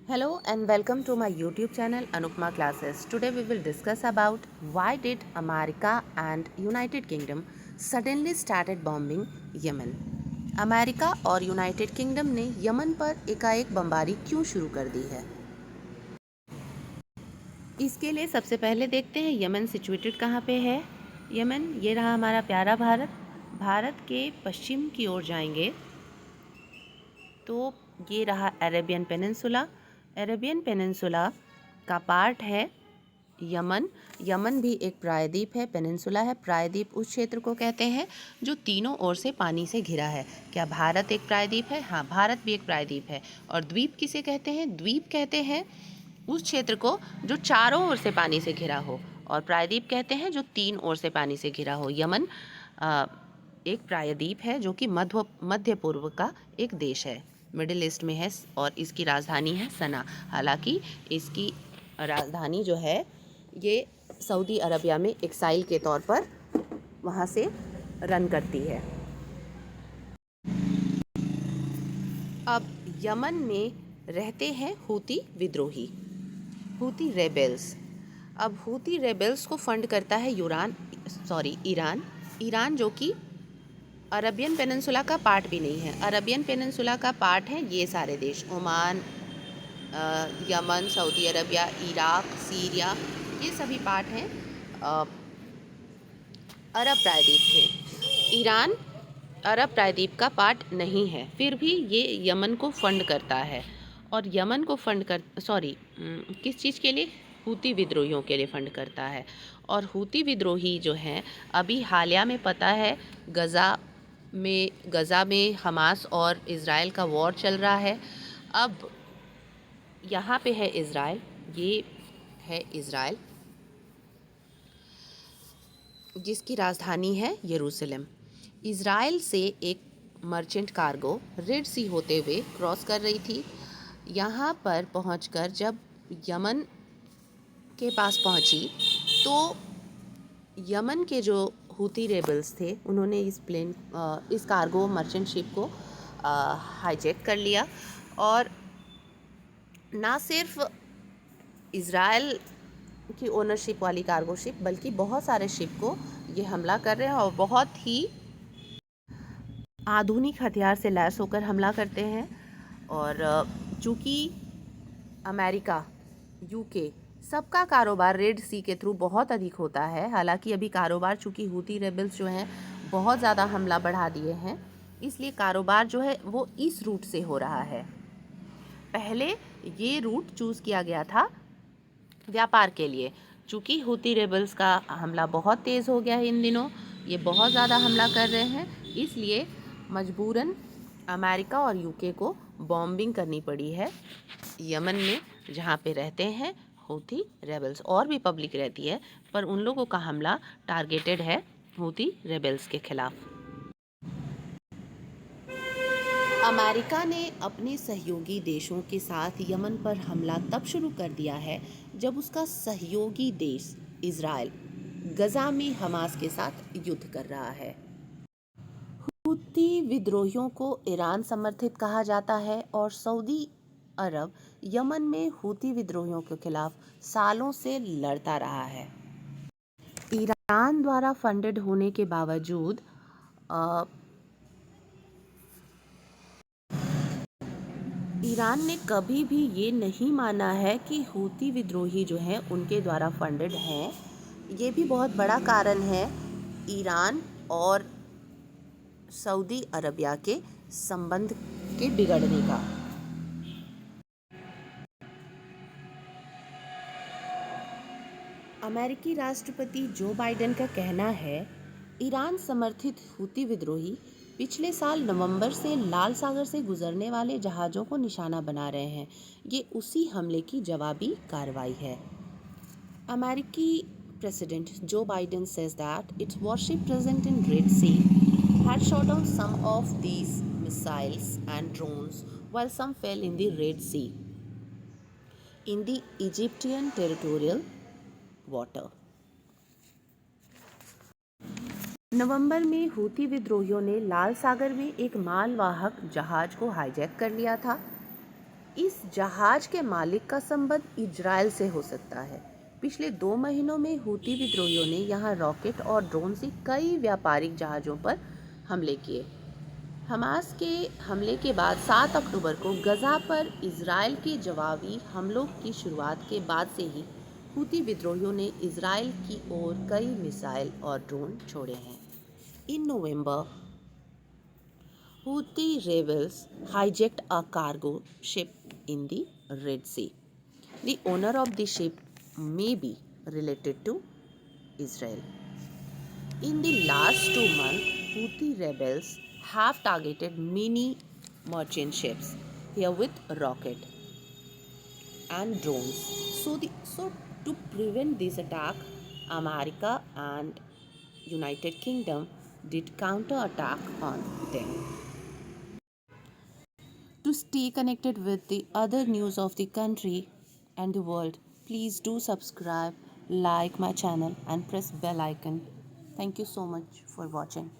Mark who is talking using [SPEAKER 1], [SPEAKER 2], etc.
[SPEAKER 1] Hello and welcome to my YouTube channel Anupma Classes. Today we will discuss about why did America and United Kingdom suddenly started bombing Yemen. America और United kingdom ने Yemen पर एकाएक बमबारी क्यों शुरू कर दी है। इसके लिए सबसे पहले देखते हैं यमन सिचुएटेड कहाँ पे है। यमन ये रहा हमारा प्यारा भारत। भारत के पश्चिम की ओर जाएंगे तो ये रहा अरेबियन पेनिनसुला। अरेबियन पेनिनसुला का पार्ट है यमन। यमन भी एक प्रायद्वीप है, पेनिनसुला है। प्रायद्वीप उस क्षेत्र को कहते हैं जो तीनों ओर से पानी से घिरा है। क्या भारत एक प्रायद्वीप है? हाँ, भारत भी एक प्रायद्वीप है। और द्वीप किसे कहते हैं? द्वीप कहते हैं उस क्षेत्र को जो चारों ओर से पानी से घिरा हो, और प्रायद्वीप कहते हैं जो तीन ओर से पानी से घिरा हो। यमन एक प्रायद्वीप है जो कि मध्य पूर्व का एक देश है, मिडिल ईस्ट में है, और इसकी राजधानी है सना। हालांकि इसकी राजधानी जो है ये सऊदी अरबिया में एक्साइल के तौर पर वहाँ से रन करती है। अब यमन में रहते हैं हूती विद्रोही, हूती रेबेल्स। अब हूती रेबेल्स को फंड करता है ईरान। ईरान जो कि अरबियन पेनिनसुला का पार्ट भी नहीं है। अरबियन पेनिनसुला का पार्ट है ये सारे देश, Oman, Yemen, Saudi Arabia, Iraq, Syria, ये सभी पार्ट हैं अरब प्रायद्वीप के। ईरान अरब प्रायद्वीप का पार्ट नहीं है, फिर भी ये यमन को फंड करता है। और यमन को किस चीज़ के लिए? हूती विद्रोहियों के लिए फंड करता है। और हूती विद्रोही जो हैं, अभी हालिया में पता है गज़ा में हमास और इज़राइल का वॉर चल रहा है। अब यहाँ पे है इज़राइल, ये है इज़राइल जिसकी राजधानी है यरूशलेम। इज़राइल से एक मर्चेंट कार्गो रेड सी होते हुए क्रॉस कर रही थी। यहाँ पर पहुंचकर जब यमन के पास पहुंची तो यमन के जो हूती रेबल्स थे उन्होंने इस कार्गो मर्चेंट शिप को हाईजैक कर लिया। और ना सिर्फ इज़राइल की ओनरशिप वाली कार्गो शिप बल्कि बहुत सारे शिप को ये हमला कर रहे हैं, और बहुत ही आधुनिक हथियार से लैस होकर हमला करते हैं। और चूँकि अमेरिका, यूके, सबका कारोबार रेड सी के थ्रू बहुत अधिक होता है। हालांकि अभी कारोबार, चूँकि हूती रेबल्स जो हैं बहुत ज़्यादा हमला बढ़ा दिए हैं, इसलिए कारोबार जो है वो इस रूट से हो रहा है। पहले ये रूट चूज़ किया गया था व्यापार के लिए। चूँकि हूती रेबल्स का हमला बहुत तेज़ हो गया है इन दिनों, ये बहुत ज़्यादा हमला कर रहे हैं, इसलिए मजबूरन अमेरिका और यूके को बॉम्बिंग करनी पड़ी है यमन में, जहाँ पे रहते हैं हूती रेबल्स। और भी पब्लिक रहती है, पर उन लोगों का हमला टारगेटेड है हूती रेबल्स के खिलाफ। अमेरिका ने अपने सहयोगी देशों के साथ यमन पर हमला तब शुरू कर दिया है जब उसका सहयोगी देश इज़राइल गज़ा में हमास के साथ युद्ध कर रहा है। हूती विद्रोहियों को ईरान समर्थित कहा जाता है, और सऊदी अरब यमन में हूती विद्रोहियों के खिलाफ सालों से लड़ता रहा है। ईरान द्वारा फंडेड होने के बावजूद ईरान ने कभी भी ये नहीं माना है कि हूती विद्रोही जो हैं उनके द्वारा फंडेड हैं। ये भी बहुत बड़ा कारण है ईरान और सऊदी अरबिया के संबंध के बिगड़ने का। अमेरिकी राष्ट्रपति जो बाइडेन का कहना है, ईरान समर्थित हूती विद्रोही पिछले साल नवंबर से लाल सागर से गुजरने वाले जहाज़ों को निशाना बना रहे हैं। ये उसी हमले की जवाबी कार्रवाई है। अमेरिकी president Joe Biden says that its warship present in Red Sea had shot down some of these missiles and drones, while some fell in the Red Sea in the Egyptian territorial water. नवंबर में Houthi विद्रोहियों ने लाल सागर में एक मालवाहक जहाज को hijack कर लिया था। इस जहाज के मालिक का संबंध इजराइल से हो सकता है। पिछले 2 महीनों में हूती विद्रोहियों ने यहाँ रॉकेट और ड्रोन से कई व्यापारिक जहाज़ों पर हमले किए। हमास के हमले के बाद 7 अक्टूबर को गजा पर इजराइल के जवाबी हमलों की शुरुआत के बाद से ही हूती विद्रोहियों ने इजराइल की ओर कई मिसाइल और ड्रोन छोड़े हैं। इन नवंबर, Houthi rebels hijacked a cargo ship in the Red Sea. The owner of the ship may be related to Israel. In the last 2 months, Houthi rebels have targeted many merchant ships here with rocket and drones. So to prevent this attack, America and United Kingdom did counter-attack on them. To stay connected with the other news of the country and the world, please do subscribe, like my channel and press bell icon. Thank you so much for watching.